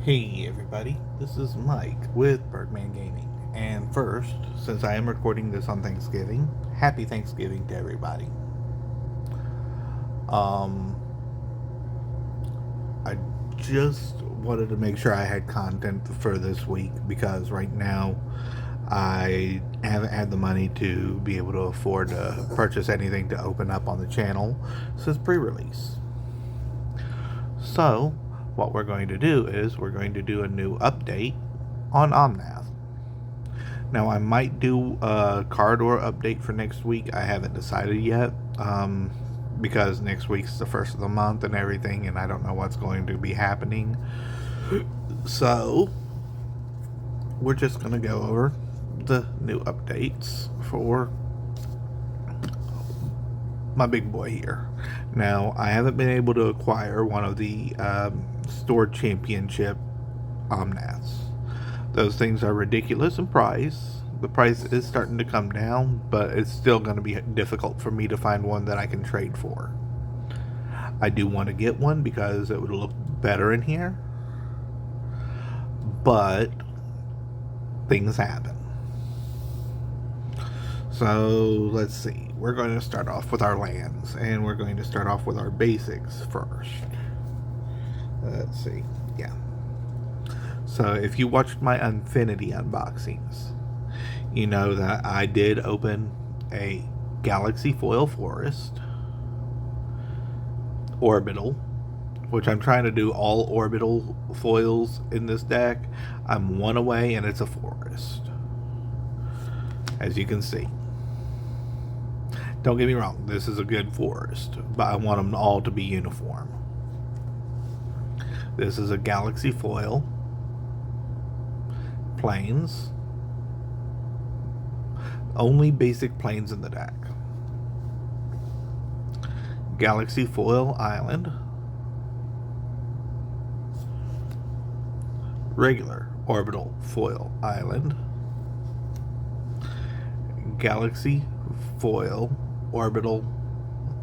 Hey everybody, this is Mike with Birdman Gaming. And first, since I am recording this on Thanksgiving, happy Thanksgiving to everybody. Um, I just wanted to make sure I had content for this week because right now I haven't had the money to be able to afford to purchase anything to open up on the channel since pre-release. So, what we're going to do is we're going to do a new update on Omnath. Now, I might do a corridor update for next week. I haven't decided yet because next week's the first of the month and everything, and I don't know what's going to be happening. So, we're just going to go over the new updates for my big boy here. Now, I haven't been able to acquire one of the Store Championship omnaths. Those things are ridiculous in price. The price is starting to come down, but it's still going to be difficult for me to find one that I can trade for. I do want to get one because it would look better in here, but things happen. So let's see. We're going to start off with our lands, and we're going to start off with our basics first. Let's see. Yeah. So if you watched my Infinity unboxings, you know that I did open a Galaxy Foil Forest Orbital, which I'm trying to do all orbital foils in this deck. I'm one away and it's a forest, as you can see. Don't get me wrong, this is a good forest, but I want them all to be uniform. This is a Galaxy Foil Plains. Only basic planes in the deck. Galaxy Foil Island. Regular Orbital Foil Island. Galaxy Foil Orbital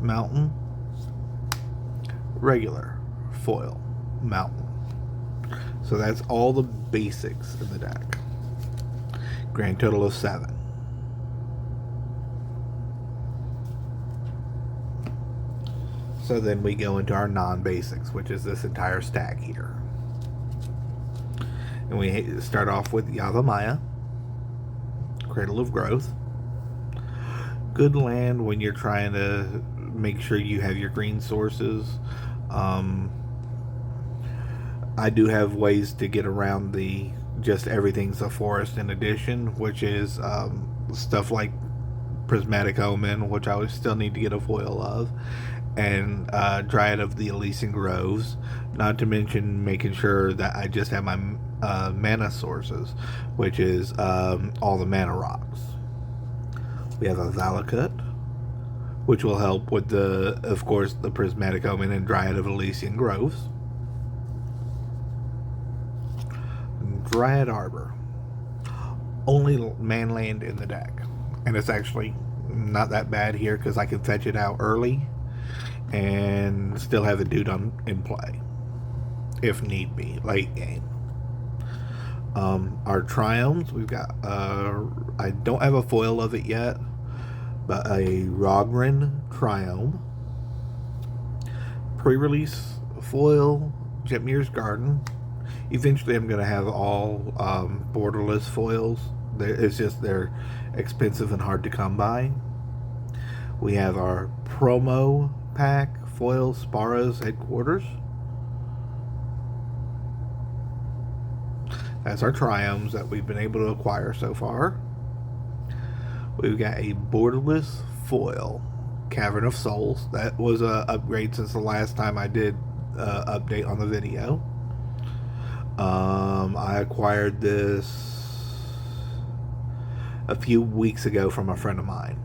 Mountain. Regular Foil Mountain. So that's all the basics in the deck. Grand total of 7. So then we go into our non-basics, which is this entire stack here. And we start off with Yavimaya, Cradle of Growth. Good land when you're trying to make sure you have your green sources. I do have ways to get around the just everything's a forest in addition, which is stuff like Prismatic Omen, which I still need to get a foil of, and Dryad of the Elysian Groves, not to mention making sure that I just have my mana sources, which is all the mana rocks. We have a Valakut, which will help with of course, the Prismatic Omen and Dryad of Elysian Groves. Dryad Arbor, only manland in the deck, and it's actually not that bad here because I can fetch it out early and still have a dude in play if need be late game. Our Triomes, we've got I don't have a foil of it yet, but a Rogren Triome, pre-release foil Jetmir's Garden. Eventually I'm going to have all borderless foils. It's just they're expensive and hard to come by. We have our promo pack foil Spara's Headquarters. That's our Triomes that we've been able to acquire so far. We've got a borderless foil Cavern of Souls. That was a upgrade since the last time I did update on the video. I acquired this a few weeks ago from a friend of mine.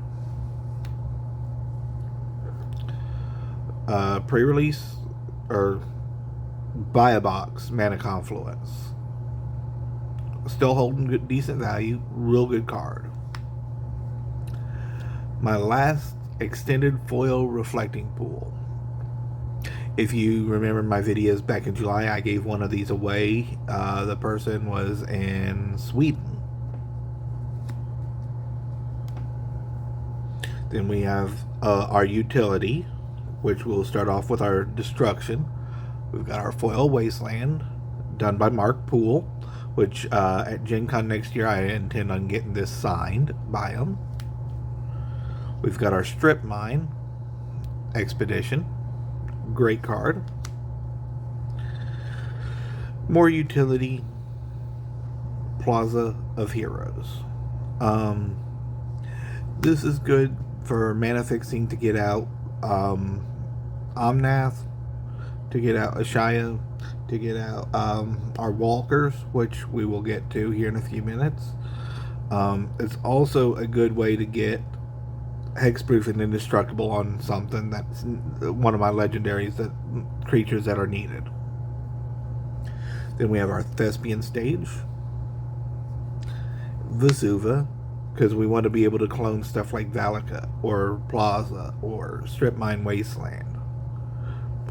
Pre-release or buy a box Mana Confluence. Still holding good, decent value. Real good card. My last extended foil Reflecting Pool. If you remember my videos back in July, I gave one of these away. The person was in Sweden. Then we have our utility, which will start off with our destruction. We've got our foil wasteland, done by Mark Poole, which at Gen Con next year I intend on getting this signed by him. We've got our strip mine expedition, great card. More utility, Plaza of Heroes. This is good for mana fixing to get out Omnath, to get out Ashaya, to get out our walkers, which we will get to here in a few minutes. It's also a good way to get hexproof and indestructible on something that's one of my legendaries, that creatures that are needed. Then we have our Thespian stage, Vesuva, because we want to be able to clone stuff like Valaka or Plaza or Strip Mine Wasteland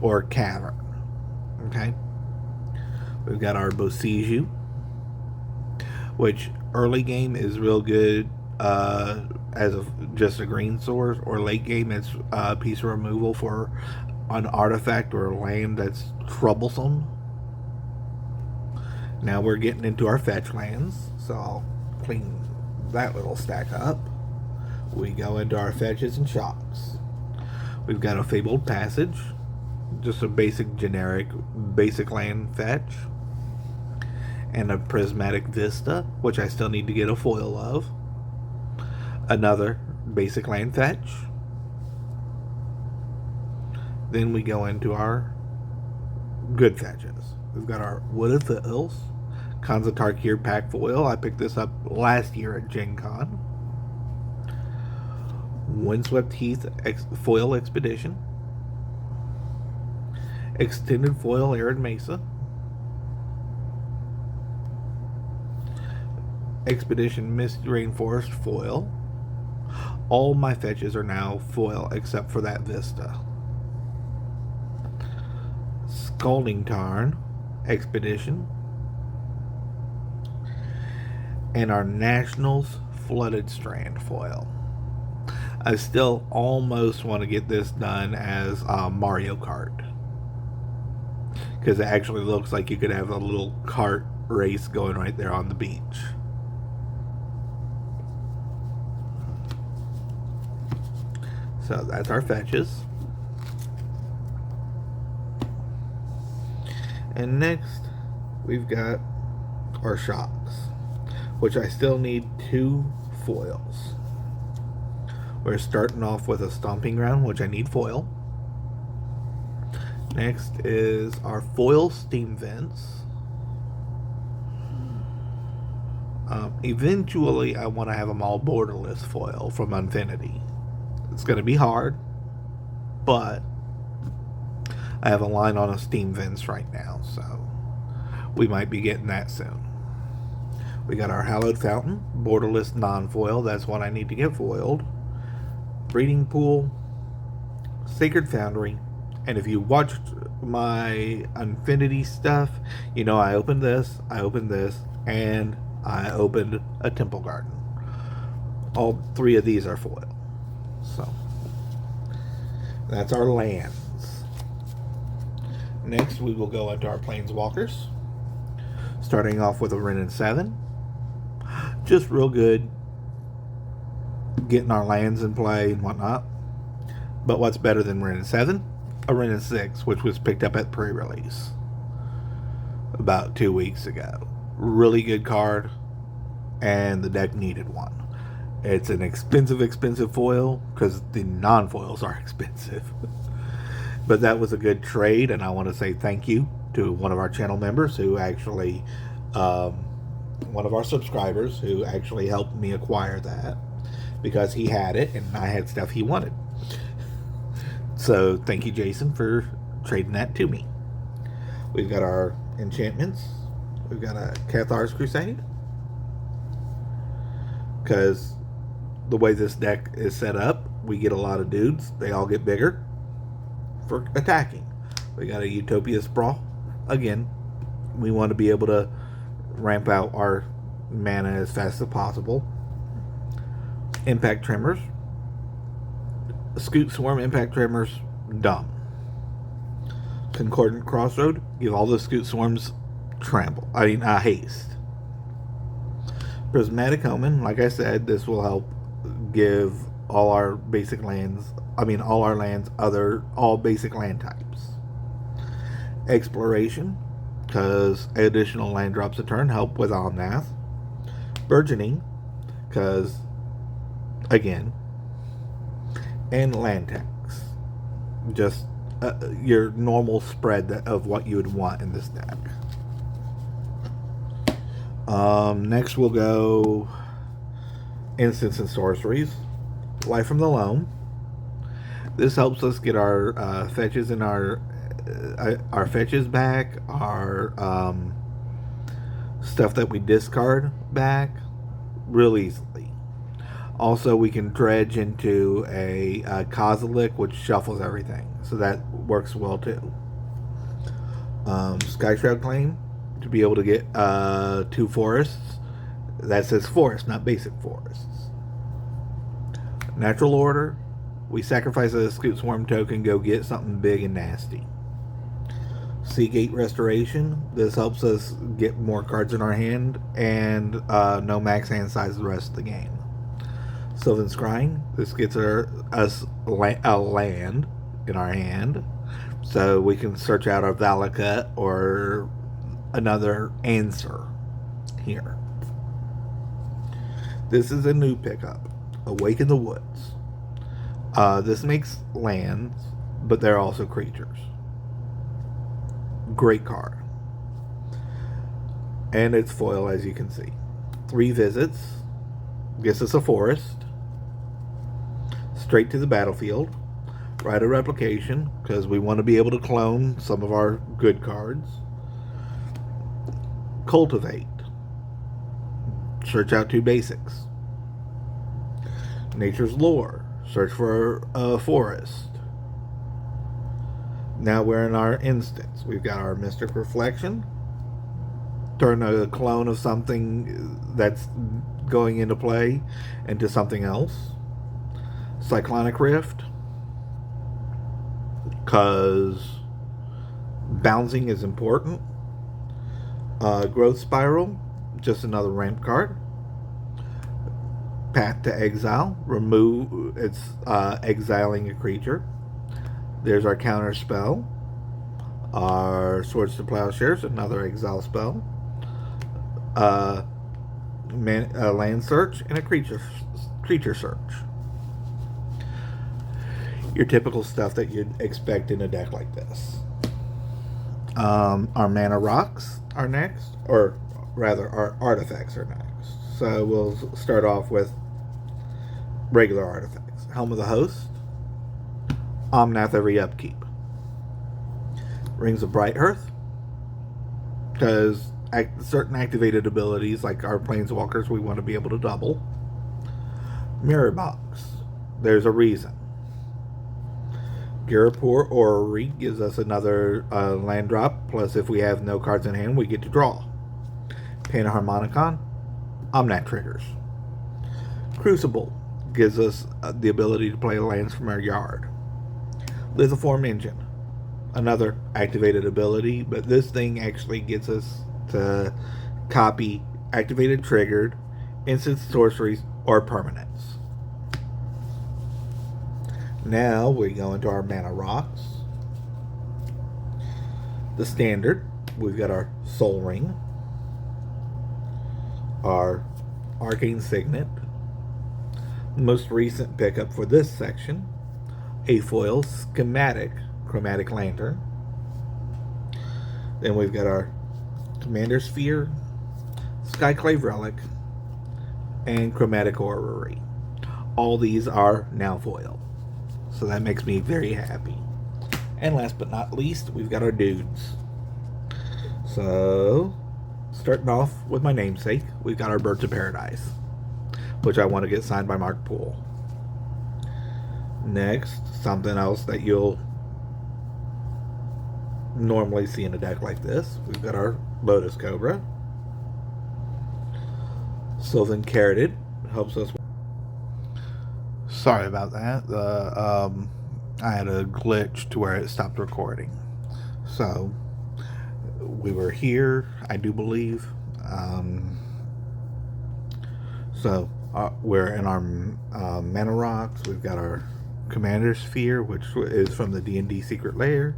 or Cavern. Okay, we've got our Bosiju, which early game is real good as just a green source, or late game it's a piece of removal for an artifact or a land that's troublesome. Now we're getting into our fetch lands, so I'll clean that little stack up. We go into our fetches and shocks. We've got a Fabled Passage, just a basic generic basic land fetch, and a Prismatic Vista, which I still need to get a foil of. Another basic land fetch. Then we go into our good fetches. We've got our Wood of the Hills, Khans of Tarkir pack foil. I picked this up last year at Gen Con. Windswept Heath foil expedition. Extended foil Arid Mesa. Expedition Misty Rainforest foil. All my fetches are now foil except for that Vista. Scalding Tarn expedition. And our Nationals Flooded Strand foil. I still almost want to get this done as Mario Kart, because it actually looks like you could have a little kart race going right there on the beach. So that's our fetches. And next we've got our shocks, which I still need 2 foils. We're starting off with a Stomping Ground, which I need foil. Next is our foil Steam Vents. Eventually I want to have them all borderless foil from Infinity. It's going to be hard, but I have a line on a Steam Vents right now, so we might be getting that soon. We got our Hallowed Fountain, borderless non-foil. That's what I need to get foiled. Breeding Pool, Sacred Foundry, and if you watched my Infinity stuff, you know I opened this, and I opened a Temple Garden. All 3 of these are foil. So that's our lands. Next we will go into our Planeswalkers, starting off with a Wrenn and 7. Just real good getting our lands in play and whatnot. But what's better than Wrenn and 7? A Wrenn and 6, which was picked up at pre-release about 2 weeks ago. Really good card, and the deck needed one. It's an expensive foil, because the non-foils are expensive. But that was a good trade, and I want to say thank you to one of our channel members who actually, one of our subscribers who actually helped me acquire that, because he had it and I had stuff he wanted. So thank you, Jason, for trading that to me. We've got our enchantments. We've got a Cathar's Crusade, because the way this deck is set up, we get a lot of dudes. They all get bigger for attacking. We got a Utopia Sprawl. Again, we want to be able to ramp out our mana as fast as possible. Impact Tremors. Scoot Swarm Impact Tremors, dumb. Concordant Crossroad, give all the Scoot Swarms haste. Prismatic Omen, like I said, this will help give all our basic lands, all our lands, all basic land types. Exploration, because additional land drops a turn help with Omnath. Burgeoning, because, again, and land tax. Just your normal spread of what you would want in this deck. Next we'll go instants and sorceries. Life from the Loam. This helps us get our fetches and our fetches back, our stuff that we discard back real easily. Also, we can dredge into a Kozilek, which shuffles everything, so that works well too. Skyshroud Claim, to be able to get 2 forests. That says forest, not basic forests. Natural Order, we sacrifice a Scoot Swarm token, go get something big and nasty. Seagate Restoration, this helps us get more cards in our hand and no max hand size the rest of the game. Sylvan Scrying, this gets us a land in our hand, so we can search out our Valakut or another answer here. This is a new pickup, Awaken the Woods. This makes lands, but they're also creatures. Great card. And it's foil, as you can see. 3 visits, gets us a forest. Straight to the battlefield. Write a replication, because we want to be able to clone some of our good cards. Cultivate. Search out 2 basics. Nature's Lore. Search for a forest. Now we're in our instance. We've got our Mystic Reflection. Turn a clone of something that's going into play into something else. Cyclonic Rift, because bouncing is important. Growth Spiral, just another ramp card. Path to Exile, it's exiling a creature. There's our counter spell. Our Swords to Plowshares, another exile spell. A land search and a creature search. Your typical stuff that you'd expect in a deck like this. Our mana rocks are next, or rather our artifacts are next. So we'll start off with regular artifacts. Helm of the Host, Omnath every upkeep. Rings of Bright Hearth, because certain activated abilities like our Planeswalkers we want to be able to double. Mirror Box, there's a reason. Girapur Orrery gives us another land drop, plus if we have no cards in hand, we get to draw. Panharmonicon, Omnath triggers. Crucible gives us the ability to play lands from our yard. Lithoform Engine, another activated ability, but this thing actually gets us to copy activated, triggered, instant sorceries, or permanents. Now we go into our mana rocks. The standard, we've got our Soul Ring, our Arcane Signet, the most recent pickup for this section, a foil schematic Chromatic Lantern. Then we've got our Commander Sphere, Skyclave Relic, and Chromatic Orrery. All these are now foil, so that makes me very happy. And last but not least, we've got our dudes. So, starting off with my namesake, we've got our Birds of Paradise, which I want to get signed by Mark Poole. Next, something else that you'll normally see in a deck like this. We've got our Lotus Cobra. Sylvan Caridid helps us. Sorry about that. I had a glitch to where it stopped recording. So we were here, I do believe. We're in our mana rocks. We've got our Commander Sphere, which is from the D&D Secret Lair,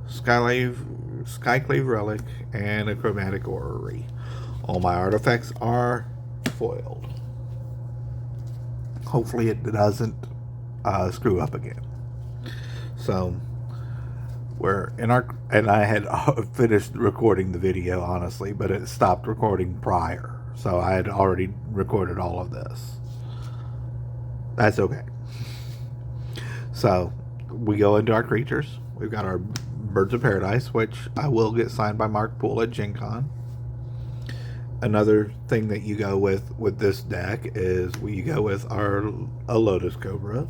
Skyclave Relic, and a Chromatic Orrery. All my artifacts are foiled. Hopefully it doesn't screw up again. So we're in our, and I had finished recording the video, honestly, but it stopped recording prior. So I had already recorded all of this. That's okay. So we go into our creatures. We've got our Birds of Paradise, which I will get signed by Mark Poole at Gen Con. Another thing that you go with this deck is you go with a Lotus Cobra,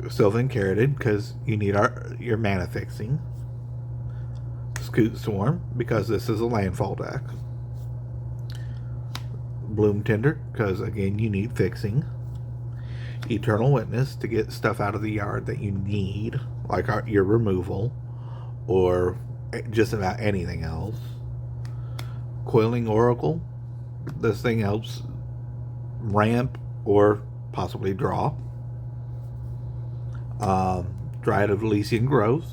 Sylvan Caridid, because you need your mana fixing, Scoot Swarm, because this is a landfall deck, Bloom Tender, because again you need fixing, Eternal Witness to get stuff out of the yard that you need, like your removal or just about anything else, Coiling Oracle. This thing helps ramp or possibly draw. Dryad of Elysian Groves.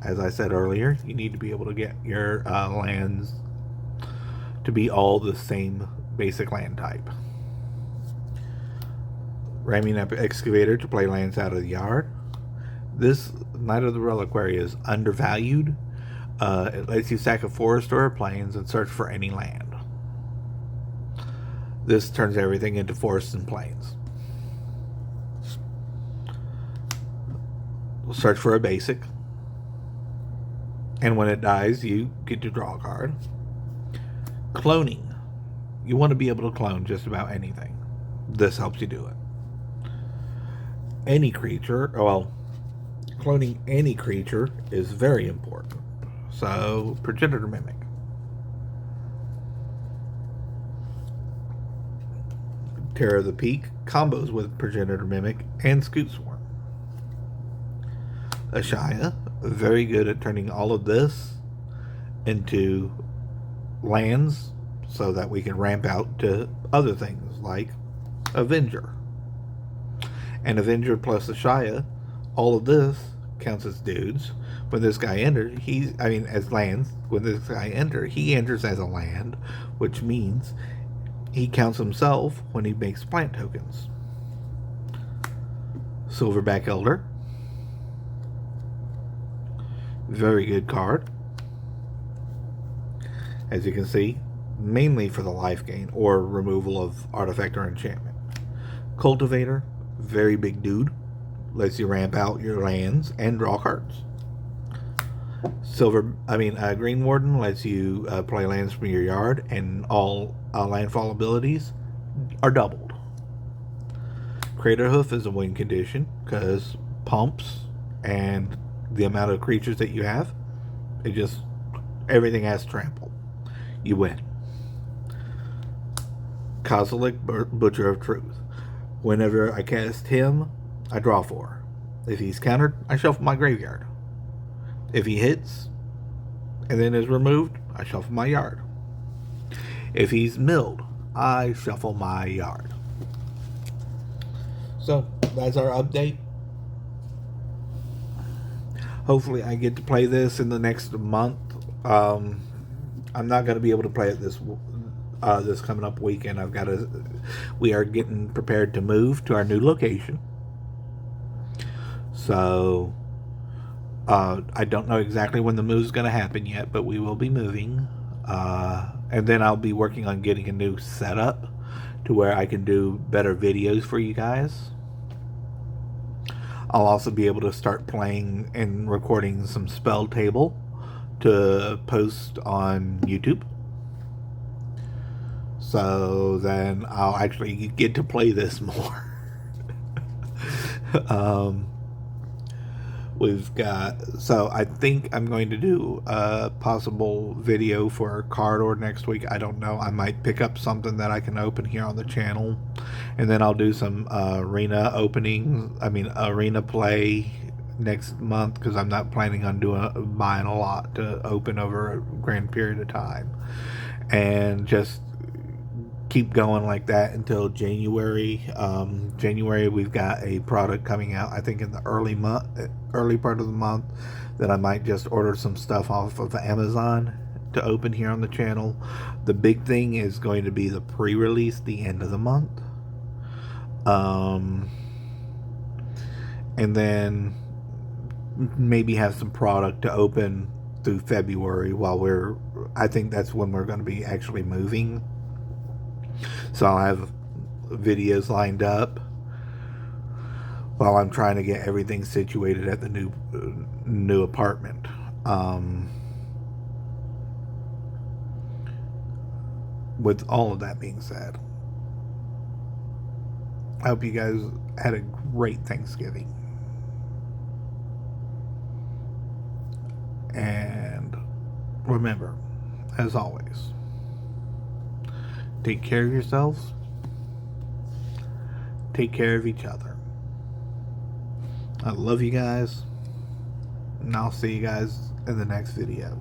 As I said earlier, you need to be able to get your lands to be all the same basic land type. Ramming Up Excavator to play lands out of the yard. This Knight of the Reliquary is undervalued. It lets you sack a forest or a plains and search for any land. This turns everything into forests and plains. We'll search for a basic. And when it dies, you get to draw a card. Cloning. You want to be able to clone just about anything. This helps you do it. Any creature, well, cloning any creature is very important. So, Progenitor Mimic. Terror of the Peak combos with Progenitor Mimic and Scoot Swarm. Ashaya, very good at turning all of this into lands so that we can ramp out to other things like Avenger. And Avenger plus Ashaya, all of this counts as dudes. When this guy enters, as lands. When this guy enters, he enters as a land, which means he counts himself when he makes plant tokens. Silverback Elder. Very good card. As you can see, mainly for the life gain or removal of artifact or enchantment. Cultivator, very big dude. Lets you ramp out your lands and draw cards. Green Warden lets you play lands from your yard, and all landfall abilities are doubled. Crater Hoof is a win condition because pumps and the amount of creatures that you have, everything has trample. You win. Kozilek, Butcher of Truth. Whenever I cast him, I draw 4. If he's countered, I shuffle my graveyard. If he hits and then is removed, I shuffle my yard. If he's milled, I shuffle my yard. So that's our update. Hopefully I get to play this in the next month. I'm not going to be able to play it this coming up weekend. We are getting prepared to move to our new location. So I don't know exactly when the move is going to happen yet, but we will be moving. And then I'll be working on getting a new setup to where I can do better videos for you guys. I'll also be able to start playing and recording some spell table to post on YouTube. So then I'll actually get to play this more. We've got, so I think I'm going to do a possible video for card order next week. I don't know. I might pick up something that I can open here on the channel, and then I'll do some arena openings. I mean, arena play next month, because I'm not planning on buying a lot to open over a grand period of time, and just keep going like that until January. January, we've got a product coming out, I think in the early part of the month, that I might just order some stuff off of Amazon to open here on the channel. The big thing is going to be the pre-release the end of the month. And then maybe have some product to open through February, I think that's when we're going to be actually moving. So I'll have videos lined up while I'm trying to get everything situated at the new apartment. With all of that being said, I hope you guys had a great Thanksgiving. And remember, as always, take care of yourselves. Take care of each other. I love you guys. And I'll see you guys in the next video.